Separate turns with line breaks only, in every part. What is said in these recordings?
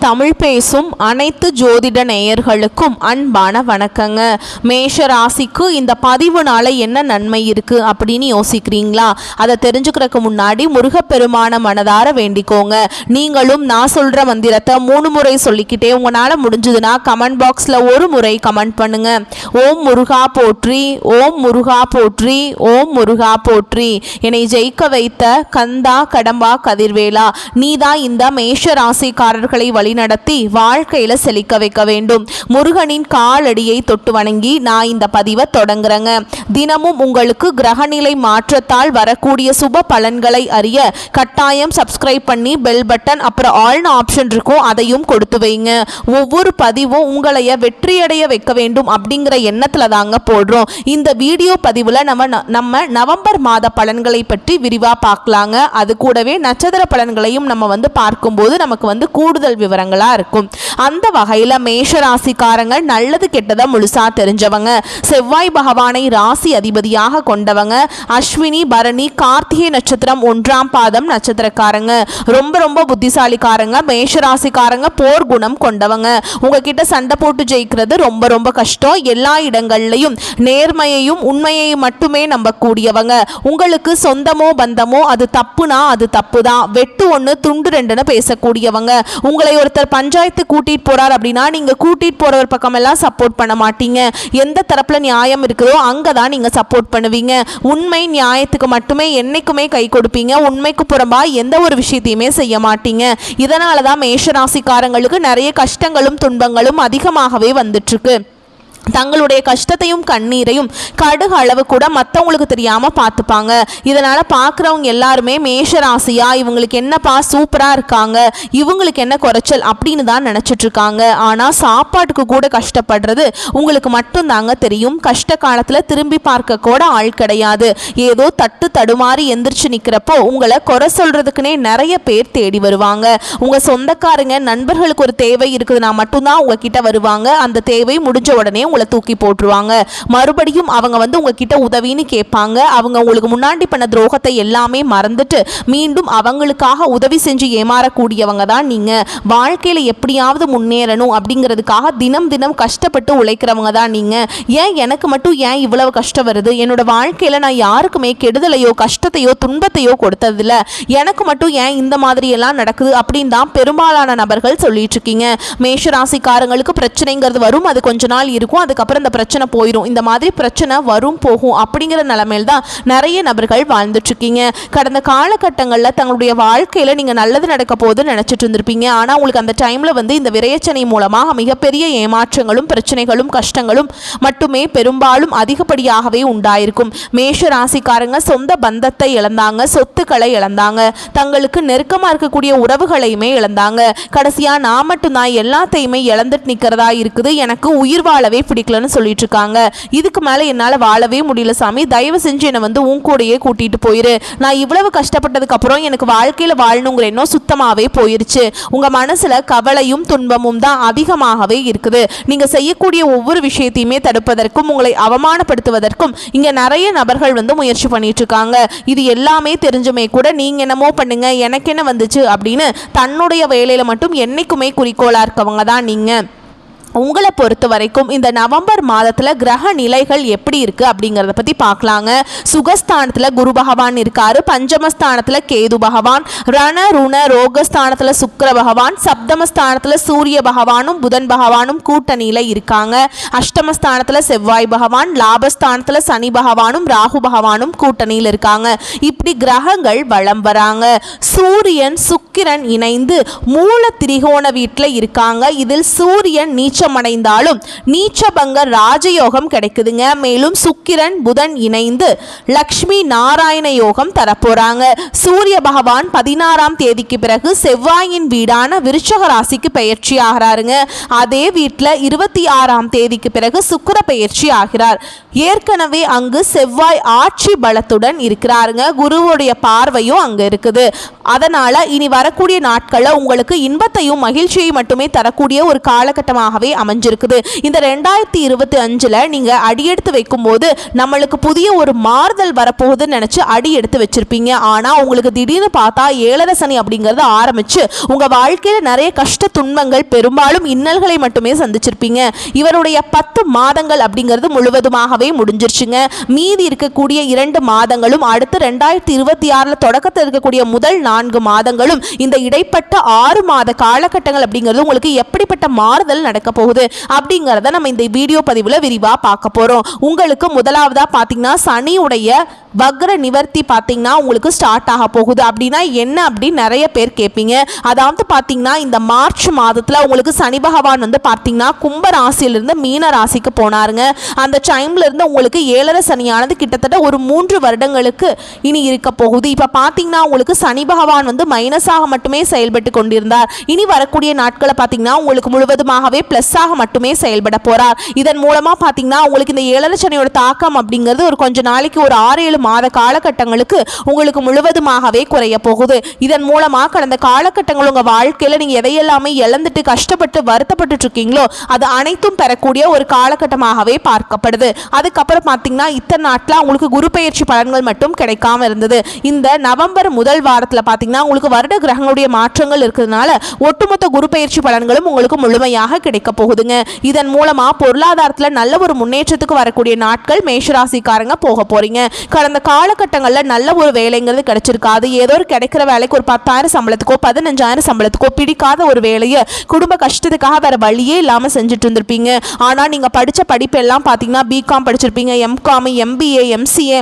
தமிழ் பேசும் அனைத்து ஜோதிட நேயர்களுக்கும் அன்பான வணக்கங்க. மேஷ ராசிக்கு இந்த பதிவுனால என்ன நன்மை இருக்கு அப்படின்னு யோசிக்கிறீங்களா? அதை தெரிஞ்சுக்கிறதுக்கு முன்னாடி முருகப்பெருமான மனதார வேண்டிக்கோங்க. நீங்களும் நான் சொல்ற மந்திரத்தை 3 முறை சொல்லிக்கிட்டே உங்களால முடிஞ்சதுன்னா கமெண்ட் பாக்ஸ்ல ஒரு முறை கமெண்ட் பண்ணுங்க. ஓம் முருகா போற்றி, ஓம் முருகா போற்றி, ஓம் முருகா போற்றி. என்னை ஜெயிக்க வைத்த கந்தா கடம்பா கதிர்வேலா, நீதான் இந்த மேஷ ராசிக்காரர்களை வழிநடத்தி வாழ்க்கையில செழிக்க வைக்க வேண்டும். முருகனின் காலடியை தொட்டு வணங்கி நான் இந்த பதிவை தொடங்குறேங்க. தினமும் உங்களுக்கு கிரகநிலை மாற்றத்தால் வரக்கூடிய சுப பலன்களை அறிய கட்டாயம் சப்ஸ்கிரைப் பண்ணி பெல் பட்டன் அப்புறம் ஆல்னு ஆப்ஷன் இருக்கும், அதையும் கொடுத்து வைங்க. ஒவ்வொரு பதிவும் உங்களைய வெற்றியடைய வைக்க வேண்டும் அப்படிங்கிற எண்ணத்துல தாங்க போடுறோம். இந்த வீடியோ பதிவுல நம்ம நவம்பர் மாத பலன்களை பற்றி விரிவா பார்க்கலாங்க. அது கூடவே நட்சத்திர பலன்களையும் நம்ம பார்க்கும்போது நமக்கு கூடுதல் விவரங்களா இருக்கும். அந்த வகையில மேஷ ராசிக்காரங்க நல்லது கெட்டதை முழுசா தெரிஞ்சவங்க. செவ்வாய் பகவானை ராசி அதிபதியாக கொண்டவங்க. அஸ்வினி பரணி கார்த்திகை நட்சத்திரம் 1ஆம் பாதம் நட்சத்திரக்காரங்க. ரொம்ப ரொம்ப புத்திசாலிக்காரங்க. மேஷ ராசிக்காரங்க போர் குணம் கொண்டவங்க. உங்ககிட்ட சண்டை போட்டு ஜெயிக்கிறது ரொம்ப ரொம்ப கஷ்டம். எல்லா இடங்கள்லையும் நேர்மையையும் உண்மையையும் மட்டுமே நம்பக்கூடியவங்க. உங்களுக்கு சொந்தமோ பந்தமோ அது தப்புனா அது தப்பு தான், வெட்டு 1 துண்டு 2ன்னு பேசக்கூடியவங்க. உங்களை ஒருத்தர் பஞ்சாயத்து கூட்டிட்டு போறார் அப்படின்னா நீங்க கூட்டிட்டு போறவர் பக்கம் எல்லாம் சப்போர்ட் பண்ண மாட்டீங்க. எந்த தரப்புல நியாயம் இருக்குதோ அங்கதான் நீங்க சப்போர்ட் பண்ணுவீங்க. உண்மை நியாயத்துக்கு மட்டுமே என்னைக்குமே கை கொடுப்பீங்க. உண்மைக்கு புறம்பா எந்த ஒரு விஷயத்தையுமே செய்ய மாட்டீங்க. இதனாலதான் மேஷராசிக்காரங்களுக்கு நிறைய கஷ்டங்களும் துன்பங்களும் அதிகமாகவே வந்துட்டு இருக்கு. தங்களுடைய கஷ்டத்தையும் கண்ணீரையும் கடுகு அளவு கூட மற்றவங்களுக்கு தெரியாம பார்த்துப்பாங்க. இதனால பார்க்குறவங்க எல்லாருமே மேஷ ராசியா, இவங்களுக்கு என்னப்பா சூப்பரா இருக்காங்க, இவங்களுக்கு என்ன குறைச்சல் அப்படின்னு தான் நினைச்சிட்டு இருக்காங்க. ஆனா சாப்பாட்டுக்கு கூட கஷ்டப்படுறது உங்களுக்கு மட்டும் தாங்க தெரியும். கஷ்ட காலத்துல திரும்பி பார்க்க கூட ஆள் கிடையாது. ஏதோ தட்டு தடுமாறி எந்திரிச்சு நிக்கிறப்போ உங்களை குறை சொல்றதுக்குன்னே நிறைய பேர் தேடி வருவாங்க. உங்க சொந்தக்காரங்க நண்பர்களுக்கு ஒரு தேவை இருக்குதுன்னா மட்டும்தான் உங்ககிட்ட வருவாங்க. அந்த தேவை முடிஞ்ச உடனே உங்களை தூக்கி போட்டுருவாங்க. மறுபடியும் அவங்க உங்ககிட்ட உதவின்னு கேட்பாங்க. அவங்க உங்களுக்கு முன்னாடி பண்ண துரோகத்தை எல்லாமே மறந்துட்டு மீண்டும் அவங்களுக்காக உதவி செஞ்சு ஏமாறக்கூடியவங்க தான் நீங்க. வாழ்க்கையில எப்படியாவது முன்னேறணும் அப்படிங்கிறதுக்காக தினம் தினம் கஷ்டப்பட்டு உழைக்கிறவங்க தான் நீங்க. ஏன் எனக்கு மட்டும் ஏன் இவ்வளவு கஷ்டம் வருது? என்னோட வாழ்க்கையில நான் யாருக்குமே கெடுதலையோ கஷ்டத்தையோ துன்பத்தையோ கொடுத்ததில்ல, எனக்கு மட்டும் ஏன் இந்த மாதிரி எல்லாம் நடக்குது அப்படின்னு தான் பெரும்பாலான நபர்கள் சொல்லிட்டு இருக்கீங்க. மேஷராசிக்காரங்களுக்கு பிரச்சனைங்கிறது வரும், அது கொஞ்ச நாள் இருக்கும், அதுக்கப்புறம் இந்த பிரச்சனை போயிடும். இந்த மாதிரி பிரச்சனை வரும் போகும் அப்படிங்கிற நிலைமையில் தான் நிறைய நபர்கள் வாழ்ந்துட்டு இருக்கீங்க. கடந்த காலகட்டங்களில் தங்களுடைய வாழ்க்கையில நீங்க நல்லது நடக்க போது நினைச்சிட்டு இருந்திருப்பீங்க. ஆனா உங்களுக்கு அந்த டைம்ல இந்த விரயச்சனை மூலமாக மிகப்பெரிய ஏமாற்றங்களும் பிரச்சனைகளும் கஷ்டங்களும் மட்டுமே பெரும்பாலும் அதிகப்படியாகவே உண்டாயிருக்கும். மேஷ ராசிக்காரங்க சொந்த பந்தத்தை இழந்தாங்க, சொத்துக்களை இழந்தாங்க, தங்களுக்கு நெருக்கமா இருக்கக்கூடிய உறவுகளையுமே இழந்தாங்க. கடைசியா நான் மட்டும் தான் எல்லாத்தையுமே இழந்துட்டு நிக்கிறதா இருக்குது, எனக்கு உயிர் வாழவே பிடிக்கலன்னு சொல்லிட்டு இருக்காங்க. இதுக்கு மேல என்னால வாழவே முடியல சாமி, தயவு செஞ்சு என்னை உன் கூடயே கூட்டிட்டு போயிரு. நான் இவ்வளவு கஷ்டப்பட்டதுக்கு அப்புறம் எனக்கு வாழ்க்கையில வாழணுங்கிற எண்ணம் சுத்தமாவே போயிருச்சு. உங்க மனசுல கவலையும் துன்பமும் தான் அதிகமாகவே இருக்குது. நீங்க செய்யக்கூடிய ஒவ்வொரு விஷயத்தையுமே தடுப்பதற்கும் உங்களை அவமானப்படுத்துவதற்கும் இங்க நிறைய நபர்கள் முயற்சி பண்ணிட்டு இருக்காங்க. இது எல்லாமே தெரிஞ்சுமே கூட நீங்க என்னமோ பண்ணுங்க எனக்கு என்ன வந்துச்சு அப்படின்னு தன்னுடைய வேலையில மட்டும் என்னைக்குமே குறிக்கோளா இருக்கவங்க தான் நீங்க. உங்களை பொறுத்த வரைக்கும் இந்த நவம்பர் மாதத்தில் கிரக நிலைகள் எப்படி இருக்கு அப்படிங்கிறத பற்றி பார்க்கலாங்க. சுகஸ்தானத்தில் குரு பகவான் இருக்காரு, பஞ்சமஸ்தானத்தில் கேது பகவான், ரண ருண ரோகஸ்தானத்தில் சுக்கிர பகவான், சப்தமஸ்தானத்தில் சூரிய பகவானும் புதன் பகவானும் கூட்டணியில் இருக்காங்க. அஷ்டமஸ்தானத்தில் செவ்வாய் பகவான், லாபஸ்தானத்தில் சனி பகவானும் ராகு பகவானும் கூட்டணியில் இருக்காங்க. இப்படி கிரகங்கள் வலம் வராங்க. சூரியன் சுக்கிரன் இணைந்து மூல திரிகோண வீட்டில் இருக்காங்க. இதில் சூரியன் நீச்ச அடைந்தாலும் நீச்சபங்க ராஜயோகம் கிடைக்குதுங்க. மேலும் சுக்கிரன் புதன் இணைந்து லக்ஷ்மி நாராயண யோகம் தரப்போறாங்க. சூரிய பகவான் 16ஆம் தேதிக்கு பிறகு செவ்வாயின் வீடான விருச்சக ராசிக்கு பெயர்ச்சி ஆகிறாருங்க. அதே வீட்டில் 26ஆம் தேதிக்கு பிறகு சுக்கிர பெயர்ச்சி ஆகிறார். ஏற்கனவே அங்கு செவ்வாய் ஆட்சி பலத்துடன் இருக்கிறாருங்க. குருவுடைய பார்வையும் அங்க இருக்குது. அதனால இனி வரக்கூடிய நாட்களில் உங்களுக்கு இன்பத்தையும் மகிழ்ச்சியை மட்டுமே தரக்கூடிய ஒரு காலகட்டமாகவே அமைஞ்சிருக்குது. இந்த 2025ல் நீங்க அடியெடுத்து வைக்கும்போது நம்மளுக்கு புதிய ஒரு மாறுதல் வரப்போகுதுன்னு நினைச்சு அடி எடுத்து வச்சிருப்பீங்க. ஆனா உங்களுக்கு திடீர்னு பார்த்தா 7 சனி அப்படிங்கறது ஆரம்பிச்சு உங்க வாழ்க்கையில நிறைய கஷ்ட துன்பங்கள், பெரும்பாலும் இன்னல்களை மட்டுமே சந்திச்சிருப்பீங்க. இவருடைய 10 மாதங்கள் அப்படிங்கிறது முழுவதுமாகவே முடிஞ்சிருச்சுங்க. மீதி இருக்கக்கூடிய 2 மாதங்களும் அடுத்து 2026 தொடக்கத்தில் இருக்கக்கூடிய முதல் 4 மாதங்களும் இந்த இடைப்பட்ட 6 மாத காலகட்டங்கள் அப்படிங்கிறது உங்களுக்கு எப்படிப்பட்ட மாறுதல் நடக்க போகுது அப்படிங்கறத நம்ம இந்த வீடியோ பதிவுல விரிவா பார்க்க போறோம். உங்களுக்கு முதலாவதா பாத்தீங்கன்னா சனியுடைய வக்ர நிவர்த்தி பாத்தீங்கன்னா உங்களுக்கு ஸ்டார்ட் ஆக போகுது. அப்படின்னா என்ன அப்படின்னு நிறைய பேர் கேட்பீங்க. அதாவது பாத்தீங்கன்னா இந்த மார்ச் மாதத்துல உங்களுக்கு சனி பகவான் வந்து பாத்தீங்கன்னா கும்ப ராசியிலிருந்து மீன ராசிக்கு போனாருங்க. அந்த டைம்ல இருந்து உங்களுக்கு 7 சனியானது கிட்டத்தட்ட ஒரு 3 வருடங்களுக்கு இனி இருக்க போகுது. இப்ப பாத்தீங்கன்னா உங்களுக்கு சனி பகவான் வந்து மைனஸாக மட்டுமே செயல்பட்டு கொண்டிருந்தார். இனி வரக்கூடிய நாட்களை பாத்தீங்கன்னா உங்களுக்கு முழுவதுமாகவே பிளஸ்ஸாக மட்டுமே செயல்பட போறார். இதன் மூலமா பாத்தீங்கன்னா உங்களுக்கு இந்த 7 சனியோட தாக்கம் அப்படிங்கிறது ஒரு கொஞ்ச நாளைக்கு ஒரு 6-7 மாத காலகட்டங்களுக்கு உங்களுக்கு முழுவதுமாகவே குறைய போகுது. இதன் மூலமா கடந்த காலகட்டங்கள் உங்க வாழ்க்கையில நீங்க எதையெல்லாமே இழந்துட்டு கஷ்டப்பட்டு வருத்தப்பட்டு இருக்கீங்களோ அது அனைத்தும் பெறக்கூடிய ஒரு காலகட்டமாகவே பார்க்கப்படுது. அதுக்கப்புறம் பாத்தீங்கன்னா இத்தனை நாட்களா உங்களுக்கு குரு பெயர்ச்சி பலன்கள் மட்டும் கிடைக்காம இருந்தது. இந்த நவம்பர் முதல் வாரத்துல பாத்தீங்கன்னா உங்களுக்கு வருட கிரகங்களுடைய மாற்றங்கள் இருக்கிறதுனால ஒட்டுமொத்த குரு பெயர்ச்சி பலன்களும் உங்களுக்கு முழுமையாக கிடைக்க போகுதுங்க. இதன் மூலமா பொருளாதாரத்துல நல்ல ஒரு முன்னேற்றத்துக்கு வரக்கூடிய நாட்கள் மேஷராசிக்காரங்க போக போறீங்க. கடந்த காலகட்டங்களில் நல்ல ஒரு வேலைங்கிறது கிடைச்சிருக்காது. ஏதோ ஒரு கிடைக்கிற வேலைக்கு ஒரு 10,000 சம்பளத்துக்கோ 15,000 சம்பளத்துக்கோ பிடிக்காத ஒரு வேலையை குடும்ப கஷ்டத்துக்காக வேற வழியே இல்லாம செஞ்சுட்டு இருந்திருப்பீங்க. ஆனா நீங்க படிச்ச படிப்பு எல்லாம் பாத்தீங்கன்னா பிகாம் படிச்சிருப்பீங்க, எம்காம், எம்பிஏ, எம்சிஏ,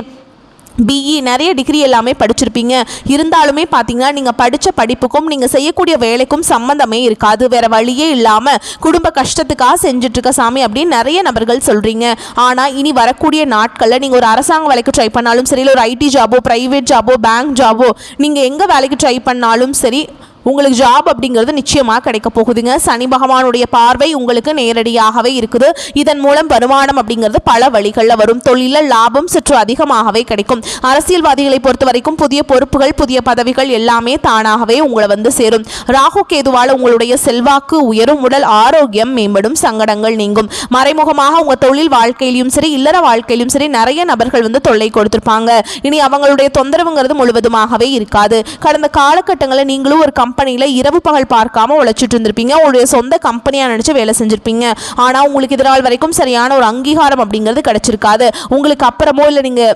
பிஇ நிறைய டிகிரி எல்லாமே படிச்சிருப்பீங்க. இருந்தாலுமே பார்த்தீங்கன்னா நீங்கள் படித்த படிப்புக்கும் நீங்கள் செய்யக்கூடிய வேலைக்கும் சம்மந்தமே இருக்காது. வேற வழியே இல்லாமல் குடும்ப கஷ்டத்துக்காக செஞ்சுட்ருக்க சாமி அப்படின்னு நிறைய நபர்கள் சொல்கிறீங்க. ஆனால் இனி வரக்கூடிய நாட்களில் நீங்கள் ஒரு அரசாங்க வேலைக்கு ட்ரை பண்ணாலும் சரி, இல்லை ஒரு ஐடி ஜாபோ, ப்ரைவேட் ஜாபோ, பேங்க் ஜாபோ, நீங்கள் எங்கே வேலைக்கு ட்ரை பண்ணாலும் சரி உங்களுக்கு ஜாப் அப்படிங்கிறது நிச்சயமாக கிடைக்க போகுதுங்க. சனி பகவானுடைய பார்வை உங்களுக்கு நேரடியாகவே இருக்குது. இதன் மூலம் வருமானம் அப்படிங்கிறது பல வழிகளில் வரும். தொழிலில் லாபம் சற்று அதிகமாகவே கிடைக்கும். அரசியல்வாதிகளை பொறுத்த வரைக்கும் புதிய பொறுப்புகள், புதிய பதவிகள் எல்லாமே தானாகவே உங்களை வந்து சேரும். ராகு கேதுவால் உங்களுடைய செல்வாக்கு உயரும், உடல் ஆரோக்கியம் மேம்படும், சங்கடங்கள் நீங்கும். மறைமுகமாக உங்கள் தொழில் வாழ்க்கையிலும் சரி, இல்லற வாழ்க்கையிலும் சரி நிறைய நபர்கள் வந்து தொல்லை கொடுத்திருப்பாங்க. இனி அவங்களுடைய தொந்தரவுங்கிறது முழுவதுமாகவே இருக்காது. கடந்த காலகட்டங்களில் நீங்களும் ஒரு கம்பெனியில் இரவு பகல் பார்க்காம உழைச்சிட்டு இருந்திருப்பீங்க. உங்களுடைய சொந்த கம்பெனியாக நினச்சி வேலை செஞ்சுருப்பீங்க. ஆனால் உங்களுக்கு இதனால் வரைக்கும் சரியான ஒரு அங்கீகாரம் அப்படிங்கிறது கிடைச்சிருக்காது. உங்களுக்கு அப்புறமோ இல்லை நீங்கள்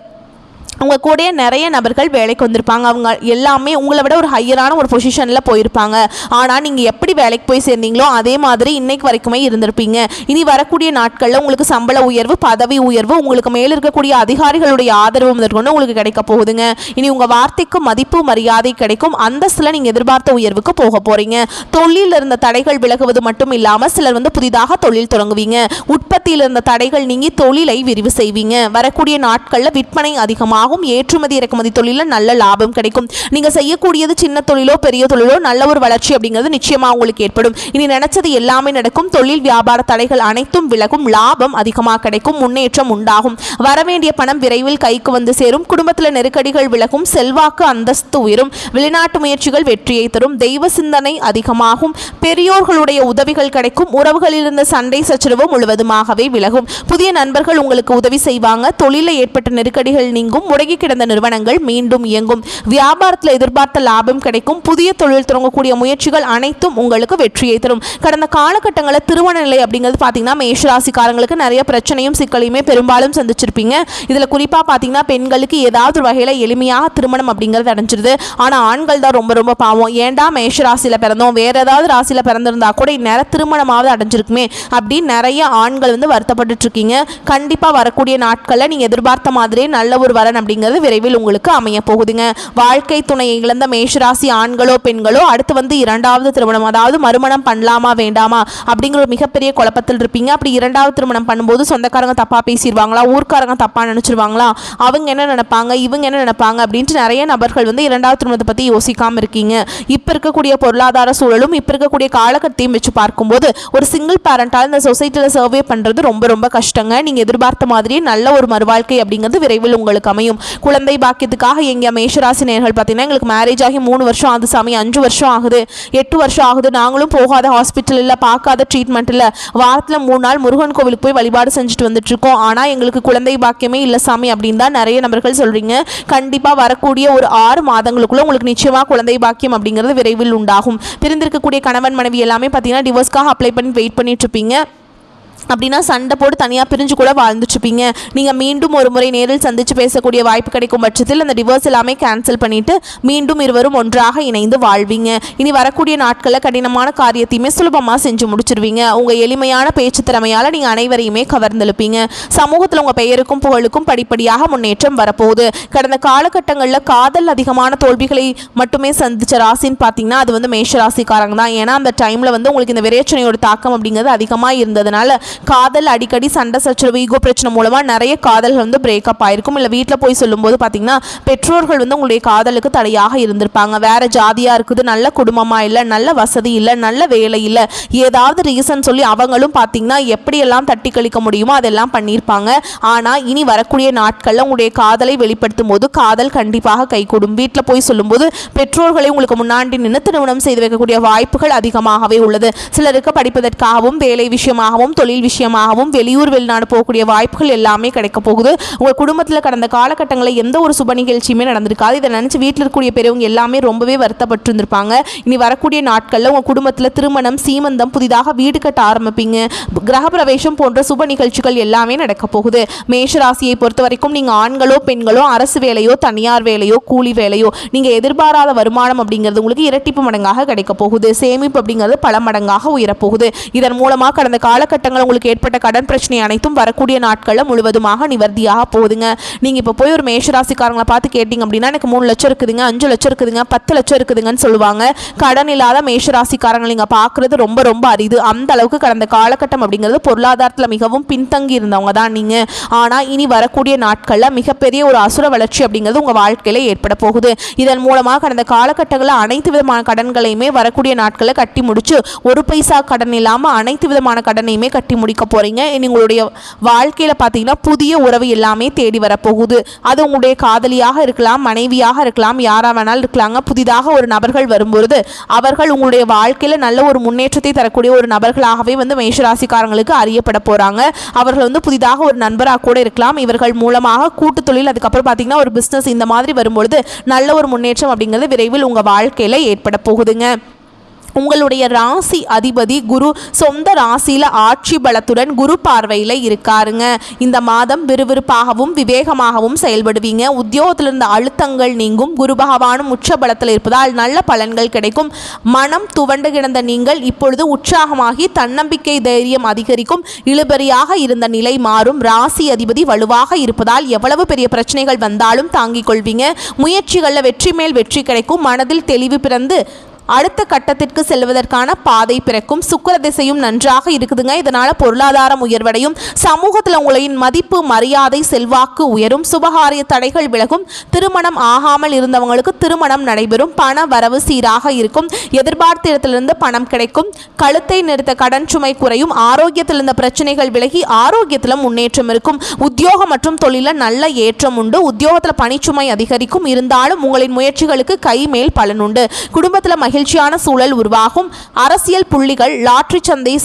உங்கள் கூட நிறைய நபர்கள் வேலைக்கு வந்திருப்பாங்க. அவங்க எல்லாமே உங்களை விட ஒரு ஹையரான ஒரு பொசிஷனில் போயிருப்பாங்க. ஆனால் நீங்கள் எப்படி வேலைக்கு போய் சேர்ந்தீங்களோ அதே மாதிரி இன்னைக்கு வரைக்குமே இருந்திருப்பீங்க. இனி வரக்கூடிய நாட்களில் உங்களுக்கு சம்பள உயர்வு, பதவி உயர்வு, உங்களுக்கு மேலே இருக்கக்கூடிய அதிகாரிகளுடைய ஆதரவு முதற்கொண்டு உங்களுக்கு கிடைக்க போகுதுங்க. இனி உங்கள் வார்த்தைக்கு மதிப்பு, மரியாதை கிடைக்கும். அந்தஸ்தில் நீங்கள் எதிர்பார்த்த உயர்வுக்கு போக போகிறீங்க. தொழிலில் இருந்த தடைகள் விலகுவது மட்டும் இல்லாமல் சிலர் வந்து புதிதாக தொழில் தொடங்குவீங்க. உற்பத்தியில் இருந்த தடைகள் நீங்கி தொழிலை விரிவு செய்வீங்க. வரக்கூடிய நாட்களில் விற்பனை அதிகமாக ஏற்றுமதி இறக்குமதி தொழிலில் நல்ல லாபம் கிடைக்கும். நீங்க செய்யக்கூடியது சின்ன தொழிலோ பெரிய தொழிலோ நல்ல ஒரு வளர்ச்சி அப்படிங்கிறது நிச்சயமா உங்களுக்கு ஏற்படும். இனி நினைச்சது எல்லாமே நடக்கும். தொழில் வியாபார தடைகள் அனைத்தும் விலகும். லாபம் அதிகமாக கிடைக்கும். முன்னேற்றம் உண்டாகும். வரவேண்டிய பணம் விரைவில் கைக்கு வந்து சேரும். குடும்பத்தில் நெருக்கடிகள் விலகும். செல்வாக்கு அந்தஸ்து உயரும். வெளிநாட்டு முயற்சிகள் வெற்றியை தரும். தெய்வ சிந்தனை அதிகமாகும். பெரியோர்களுடைய உதவிகள் கிடைக்கும். உறவுகளில் இருந்த சண்டை சச்சரவு முழுவதுமாகவே விலகும். புதிய நண்பர்கள் உங்களுக்கு உதவி செய்வாங்க. தொழிலில் ஏற்பட்ட நெருக்கடிகள் நீங்கும். முடங்கி கிடந்த நிறுவனங்கள் மீண்டும் இயங்கும். வியாபாரத்தில் எதிர்பார்த்த லாபம் கிடைக்கும். புதிய தொழில் தொடங்கக்கூடிய முயற்சிகள் அனைத்தும் உங்களுக்கு வெற்றியை தரும். கடந்த காலகட்டங்களில் திருமண நிலை அப்படிங்கிறது பார்த்தீங்கன்னா மேஷராசிக்காரங்களுக்கு நிறைய பிரச்சனையும் சிக்கலையுமே பெரும்பாலும் சந்திச்சிருப்பீங்க. இதில் குறிப்பாக பார்த்தீங்கன்னா பெண்களுக்கு ஏதாவது ஒரு வகையில் எளிமையாக திருமணம் அப்படிங்கிறது அடைஞ்சிருது. ஆனால் ஆண்கள் தான் ரொம்ப ரொம்ப பாவம். ஏண்டா மேஷராசியில் பிறந்தோம், வேற ஏதாவது ராசியில் பிறந்திருந்தா கூட இந்நேரம் திருமணமாவது அடைஞ்சிருக்குமே அப்படின்னு நிறைய ஆண்கள் வந்து வருத்தப்பட்டு இருக்கீங்க. கண்டிப்பாக வரக்கூடிய நாட்களில் நீங்கள் எதிர்பார்த்த மாதிரியே நல்ல ஒரு வரன் அப்படிங்கிறது விரைவில் உங்களுக்கு அமைய போகுதுங்க. வாழ்க்கை துணையை இழந்த மேஷராசி ஆண்களோ பெண்களோ அடுத்து வந்து 2வது திருமணம், அதாவது மறுமணம் பண்ணலாமா வேண்டாமா அப்படிங்கிற ஒரு மிகப்பெரிய குழப்பத்தில் இருப்பீங்க. அப்படி 2வது திருமணம் பண்ணும்போது சொந்தக்காரங்க தப்பா பேசிடுவாங்களா, ஊர்க்காரங்க தப்பா நினைச்சிருவாங்களா, அவங்க என்ன நினைப்பாங்க, இவங்க என்ன நினைப்பாங்க அப்படின்ட்டு நிறைய நபர்கள் வந்து 2வது திருமணத்தை பத்தி யோசிக்காம இருக்கீங்க. இப்ப இருக்கக்கூடிய பொருளாதார சூழலும் இப்ப இருக்கக்கூடிய காலகட்டத்தையும் வச்சு பார்க்கும்போது ஒரு சிங்கிள் பேரண்டால் இந்த சொசைட்டியில் சர்வே பண்றது ரொம்ப ரொம்ப கஷ்டங்க. நீங்க எதிர்பார்த்த மாதிரியே நல்ல ஒரு மறுவாழ்க்கை அப்படிங்கிறது விரைவில் உங்களுக்கு அமையும். கிடைக்கும். குழந்தை பாக்கியத்துக்காக எங்க மேஷராசி நேயர்கள் பார்த்தீங்கன்னா எங்களுக்கு மேரேஜ் ஆகி 3 வருஷம் ஆகுது சாமி, 5 வருஷம் ஆகுது, 8 வருஷம் ஆகுது, நாங்களும் போகாத ஹாஸ்பிட்டல் இல்லை, பார்க்காத ட்ரீட்மெண்ட் இல்லை, வாரத்தில் 3 நாள் முருகன் கோவிலுக்கு போய் வழிபாடு செஞ்சுட்டு வந்துட்டு இருக்கோம், ஆனால் எங்களுக்கு குழந்தை பாக்கியமே இல்லை சாமி அப்படின்னு தான் நிறைய நபர்கள் சொல்றீங்க. கண்டிப்பாக வரக்கூடிய ஒரு 6 மாதங்களுக்குள்ள உங்களுக்கு நிச்சயமாக குழந்தை பாக்கியம் அப்படிங்கிறது விரைவில் உண்டாகும். பிரிந்திருக்கக்கூடிய கணவன் மனைவி எல்லாமே பார்த்தீங்கன்னா டிவோர்ஸ்க்காக அப்ளை பண்ணி வெயிட் பண்ணிட்டு இருப்பீங்க. அப்படின்னா சண்டை போட்டு தனியாக பிரிஞ்சு கூட வாழ்ந்துட்டுருப்பீங்க. நீங்கள் மீண்டும் ஒரு முறை நேரில் சந்தித்து பேசக்கூடிய வாய்ப்பு கிடைக்கும் பட்சத்தில் அந்த டிவோர்ஸ் எல்லாமே கேன்சல் பண்ணிவிட்டு மீண்டும் இருவரும் ஒன்றாக இணைந்து வாழ்வீங்க. இனி வரக்கூடிய நாட்களில் கடினமான காரியத்தையுமே சுலபமாக செஞ்சு முடிச்சிருவீங்க. உங்கள் எளிமையான பேச்சு திறமையால் நீங்கள் அனைவரையுமே கவர்ந்தெழுப்பீங்க. சமூகத்தில் உங்கள் பெயருக்கும் புகழுக்கும் படிப்படியாக முன்னேற்றம் வரப்போகுது. கடந்த காலகட்டங்களில் காதல் அதிகமான தோல்விகளை மட்டுமே சந்தித்த ராசின்னு பார்த்தீங்கன்னா அது வந்து மேஷ ராசிக்காரங்க தான். ஏன்னா அந்த டைமில் வந்து உங்களுக்கு இந்த விரைச்சனையோட தாக்கம் அப்படிங்கிறது அதிகமாக இருந்ததுனால காதல் அடிக்கடி சண்டை சச்சரவு ஈகோ பிரச்சனை மூலமாக நிறைய காதல்கள் வந்து பிரேக்கப் ஆயிருக்கும். இல்லை வீட்டில் போய் சொல்லும்போது பார்த்தீங்கன்னா பெற்றோர்கள் வந்து உங்களுடைய காதலுக்கு தடையாக இருந்திருப்பாங்க. வேற ஜாதியாக இருக்குது, நல்ல குடும்பமாக இல்லை, நல்ல வசதி இல்லை, நல்ல வேலை இல்லை, ஏதாவது ரீசன் சொல்லி அவங்களும் பார்த்தீங்கன்னா எப்படியெல்லாம் தட்டி கழிக்க முடியுமோ அதெல்லாம் பண்ணியிருப்பாங்க. ஆனால் இனி வரக்கூடிய நாட்களில் உங்களுடைய காதலை வெளிப்படுத்தும் போது காதல் கண்டிப்பாக கைகூடும். வீட்டில் போய் சொல்லும்போது பெற்றோர்களை உங்களுக்கு முன்னாடி நின்று திருமணம் செய்து வைக்கக்கூடிய வாய்ப்புகள் அதிகமாகவே உள்ளது. சிலருக்கு படிப்பதற்காகவும் வேலை விஷயமாகவும் தொழில் விஷயமாகவும் வெளியூர் வெளிநாடு போகக்கூடிய வாய்ப்புகள் எல்லாமே கிடைக்க போகுது. உங்கள் குடும்பத்தில் கடந்த காலகட்டங்களில் எந்த ஒரு சுப நிகழ்ச்சியுமே நடந்திருக்காது. இதை நினச்சி வீட்டில் இருக்கக்கூடிய பெரியவங்க எல்லாமே ரொம்பவே வருத்தப்பட்டு இருந்திருப்பாங்க. இனி வரக்கூடிய நாட்களில் உங்கள் குடும்பத்தில் திருமணம், சீமந்தம், புதிதாக வீடு கட்ட ஆரம்பிப்பீங்க. கிரகப்பிரவேசம் போன்ற சுப நிகழ்ச்சிகள் எல்லாமே நடக்க போகுது. மேஷராசியை பொறுத்த வரைக்கும் நீங்கள் ஆண்களோ பெண்களோ அரசு வேலையோ தனியார் வேலையோ கூலி வேலையோ நீங்கள் எதிர்பாராத வருமானம் அப்படிங்கிறது உங்களுக்கு இரட்டிப்பு மடங்காக கிடைக்க போகுது. சேமிப்பு அப்படிங்கிறது பல மடங்காக உயரப்போகுது. இதன் மூலமாக கடந்த காலகட்டங்கள் உங்களுக்கு ஏற்பட்ட கடன் பிரச்சனை அனைத்தும் வரக்கூடிய நாட்களில் முழுவதுமாக நிவர்த்தியாக போகுதுங்க. நீங்கள் இப்போ போய் ஒரு மேஷராசிக்காரங்களை பார்த்து கேட்டிங்க அப்படின்னா எனக்கு 3 லட்சம் இருக்குதுங்க, 5 லட்சம் இருக்குதுங்க, 10 லட்சம் இருக்குதுங்கன்னு சொல்லுவாங்க. கடன் இல்லாத மேஷராசிக்காரங்களை நீங்கள் பார்க்குறது ரொம்ப ரொம்ப அரிது. அந்த அளவுக்கு கடந்த காலகட்டம் அப்படிங்கிறது பொருளாதாரத்தில் மிகவும் பின்தங்கி இருந்தவங்க தான் நீங்கள். ஆனால் இனி வரக்கூடிய நாட்களில் மிகப்பெரிய ஒரு அசுர வளர்ச்சி அப்படிங்கிறது உங்கள் வாழ்க்கையில் ஏற்பட போகுது. இதன் மூலமாக கடந்த காலகட்டங்களில் அனைத்து விதமான கடன்களையுமே வரக்கூடிய நாட்களில் கட்டி முடிச்சு ஒரு பைசா கடன் இல்லாமல் அனைத்து விதமான கடனையுமே கட்டி முடிக்க போகிறீங்க. உங்களுடைய வாழ்க்கையில் பார்த்தீங்கன்னா புதிய உறவு எல்லாமே தேடி வரப்போகுது. அது உங்களுடைய காதலியாக இருக்கலாம், மனைவியாக இருக்கலாம், யாராக வேணாலும் இருக்கலாங்க. புதிதாக ஒரு நபர்கள் வரும்பொழுது அவர்கள் உங்களுடைய வாழ்க்கையில் நல்ல ஒரு முன்னேற்றத்தை தரக்கூடிய ஒரு நபர்களாகவே வந்து மேஷராசிக்காரங்களுக்கு அறியப்பட போகிறாங்க. அவர்கள் வந்து புதிதாக ஒரு நண்பராக கூட இருக்கலாம். இவர்கள் மூலமாக கூட்டு தொழில், அதுக்கப்புறம் பார்த்தீங்கன்னா ஒரு பிஸ்னஸ் இந்த மாதிரி வரும்பொழுது நல்ல ஒரு முன்னேற்றம் அப்படிங்கிறது விரைவில் உங்கள் வாழ்க்கையில் ஏற்பட போகுதுங்க. உங்களுடைய ராசி அதிபதி குரு சொந்த ராசியில் ஆட்சி பலத்துடன் குரு பார்வையில் இருக்காருங்க. இந்த மாதம் விறுவிறுப்பாகவும் விவேகமாகவும் செயல்படுவீங்க. உத்தியோகத்தில் இருந்த அழுத்தங்கள் நீங்கும். குரு பகவானும் உச்ச பலத்தில் இருப்பதால் நல்ல பலன்கள் கிடைக்கும். மனம் துவண்டு கிடந்த நீங்கள் இப்பொழுது உற்சாகமாகி தன்னம்பிக்கை தைரியம் அதிகரிக்கும். இழுபறியாக இருந்த நிலை மாறும். ராசி அதிபதி வலுவாக இருப்பதால் எவ்வளவு பெரிய பிரச்சனைகள் வந்தாலும் தாங்கிக் கொள்வீங்க. முயற்சிகளில் வெற்றி மேல் வெற்றி கிடைக்கும். மனதில் தெளிவு பிறந்து அடுத்த கட்டத்திற்கு செல்வதற்கான பாதை பிறக்கும். சுக்கிர திசையும் நன்றாக இருக்குதுங்க. இதனால் பொருளாதாரம் உயர்வடையும். சமூகத்தில் உங்களின் மதிப்பு மரியாதை செல்வாக்கு உயரும். சுபகாரிய தடைகள் விலகும். திருமணம் ஆகாமல் இருந்தவங்களுக்கு திருமணம் நடைபெறும். பண வரவு சீராக இருக்கும். எதிர்பார்த்த இடத்திலிருந்து பணம் கிடைக்கும். கழுத்தை நிறுத்த கடன் சுமை குறையும். ஆரோக்கியத்தில் இருந்த பிரச்சனைகள் விலகி ஆரோக்கியத்தில் முன்னேற்றம் இருக்கும். உத்தியோகம் மற்றும் தொழிலில் நல்ல ஏற்றம் உண்டு. உத்தியோகத்தில் பணிச்சுமை அதிகரிக்கும். இருந்தாலும் உங்களின் முயற்சிகளுக்கு கை மேல் பலன் உண்டு. குடும்பத்தில் மகிழ்ச்சியான சூழல் உருவாகும். அரசியல் புள்ளிகள் லாட்டரி சந்தை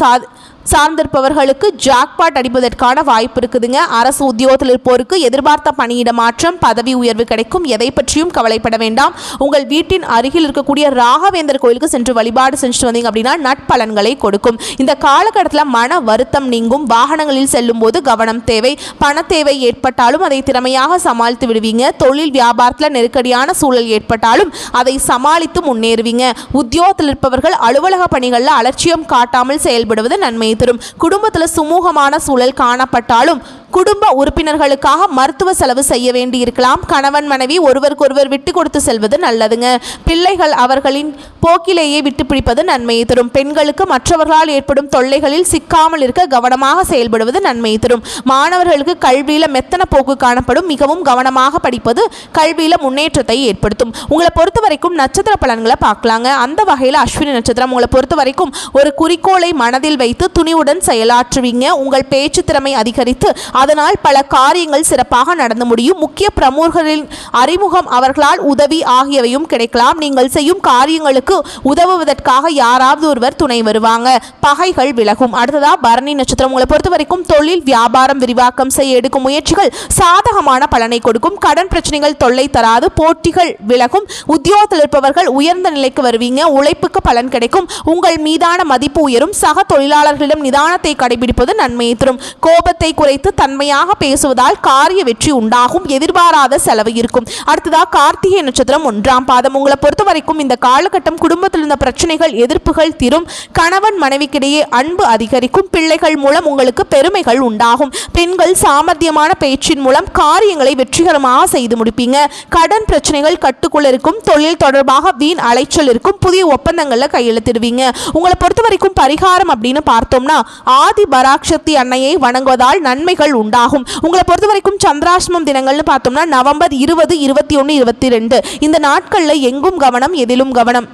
சார்ந்திருப்பவர்களுக்கு ஜாக்பாட் அடிப்பதற்கான வாய்ப்பு இருக்குதுங்க. அரசு உத்தியோகத்தில் இருப்போருக்கு எதிர்பார்த்த பணியிட மாற்றம், பதவி உயர்வு கிடைக்கும். எதை பற்றியும் கவலைப்பட வேண்டாம். உங்கள் வீட்டின் அருகில் இருக்கக்கூடிய ராகவேந்தர் கோயிலுக்கு சென்று வழிபாடு செஞ்சுட்டு வந்தீங்க அப்படின்னா நட்பலன்களை கொடுக்கும். இந்த காலகட்டத்தில் மன வருத்தம் நீங்கும். வாகனங்களில் செல்லும் போது கவனம் தேவை. பண தேவை ஏற்பட்டாலும் அதை திறமையாக சமாளித்து விடுவீங்க. தொழில் வியாபாரத்தில் நெருக்கடியான சூழல் ஏற்பட்டாலும் அதை சமாளித்து முன்னேறுவீங்க. உத்தியோகத்தில் இருப்பவர்கள் அலுவலக பணிகளில் அலட்சியம் காட்டாமல் செயல்படுவது நன்மை தரும். குடும்பத்தில் சுமூகமான சூழல் காணப்பட்டாலும் குடும்ப உறுப்பினர்களுக்காக மருத்துவ செலவு செய்ய வேண்டி இருக்கலாம். கணவன் மனைவி ஒருவருக்கொருவர் விட்டு கொடுத்து செல்வது நல்லதுங்க. பிள்ளைகள் அவர்களின் போக்கிலேயே விட்டு பிடிப்பது நன்மையை தரும். பெண்களுக்கு மற்றவர்களால் ஏற்படும் தொல்லைகளில் சிக்காமல் இருக்க கவனமாக செயல்படுவது நன்மையை தரும். மாணவர்களுக்கு கல்வியில மெத்தன போக்கு காணப்படும். மிகவும் கவனமாக படிப்பது கல்வியில முன்னேற்றத்தை ஏற்படுத்தும். உங்களை பொறுத்த வரைக்கும் நட்சத்திர பலன்களை பார்க்கலாங்க. அந்த வகையில் அஸ்வினி நட்சத்திரம் உங்களை பொறுத்த வரைக்கும் ஒரு குறிக்கோளை மனதில் வைத்து துணிவுடன் செயலாற்றுவீங்க. உங்கள் பேச்சு திறமை அதிகரித்து அதனால் பல காரியங்கள் சிறப்பாக நடந்து முடியும். முக்கிய பிரமுகர்களின் அறிமுகம், அவர்களால் உதவி ஆகியவையும் கிடைக்கலாம். நீங்கள் செய்யும் காரியங்களுக்கு உதவுவதற்காக யாராவது ஒருவர் துணை வருவாங்க. பகைகள் விலகும். அடுத்ததா பரணி நட்சத்திரம். உங்களை பொறுத்த வரைக்கும் தொழில் வியாபாரம் விரிவாக்கம் செய்ய எடுக்கும் முயற்சிகள் சாதகமான பலனை கொடுக்கும். கடன் பிரச்சனைகள் தொல்லை தராது. போட்டிகள் விலகும். உத்தியோகத்தில் இருப்பவர்கள் உயர்ந்த நிலைக்கு வருவீங்க. உழைப்புக்கு பலன் கிடைக்கும். உங்கள் மீதான மதிப்பு உயரும். சக தொழிலாளர்களிடம் நிதானத்தை கடைபிடிப்பது நன்மையை தரும். கோபத்தை குறைத்து தன்மையாக பேசுவதால் காரிய வெற்றி உண்டாகும். எதிர்பாராத செலவு இருக்கும். அடுத்ததா கார்த்திகை நட்சத்திரம் 1ஆம் பாதம். உங்களை பொறுத்த வரைக்கும் இந்த காலகட்டம் குடும்பத்தில் இருந்த பிரச்சனைகள் எதிர்ப்புகள் தீரும். கணவன் மனைவிக்கிடையே அன்பு அதிகரிக்கும். பிள்ளைகள் மூலம் உங்களுக்கு பெருமைகள் உண்டாகும். பெண்கள் சாமர்த்தியமான பேச்சின் மூலம் காரியங்களை வெற்றிகரமாக செய்து முடிப்பீங்க. கடன் பிரச்சனைகள் கட்டுக்குள் இருக்கும். தொழில் தொடர்பாக வீண் அலைச்சல் இருக்கும். புதிய ஒப்பந்தங்கள்ல கையெழுத்திடுவீங்க. உங்களை பொறுத்த வரைக்கும் பரிகாரம் அப்படின்னு பார்த்தோம்னா ஆதி பராசக்தி அன்னையை வணங்குவதால் நன்மைகள் உண்டாகும். உங்களை பொறுத்த வரைக்கும் சந்திராஷ்டமம் தினங்கள்னு பார்த்தோம்னா நவம்பர் 20, 21, 22 இந்த நாட்களில் எங்கும் கவனம், எதிலும் கவனம்.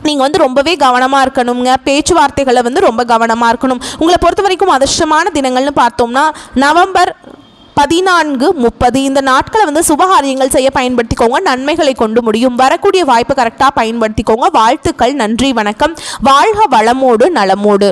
நீங்கள் ரொம்பவே கவனமாக இருக்கணுங்க. பேச்சுவார்த்தைகளை ரொம்ப கவனமாக இருக்கணும். உங்களை பொறுத்த வரைக்கும் அதிர்ஷ்டமான தினங்கள்னு பார்த்தோம்னா நவம்பர் 14, 30 இந்த நாட்களை சுபகாரியங்கள் செய்ய பயன்படுத்திக்கோங்க. நன்மைகளை கொண்டு முடியும். வரக்கூடிய வாய்ப்பு கரெக்டாக பயன்படுத்திக்கோங்க. வாழ்த்துக்கள். நன்றி, வணக்கம். வாழ்க வளமோடு நலமோடு.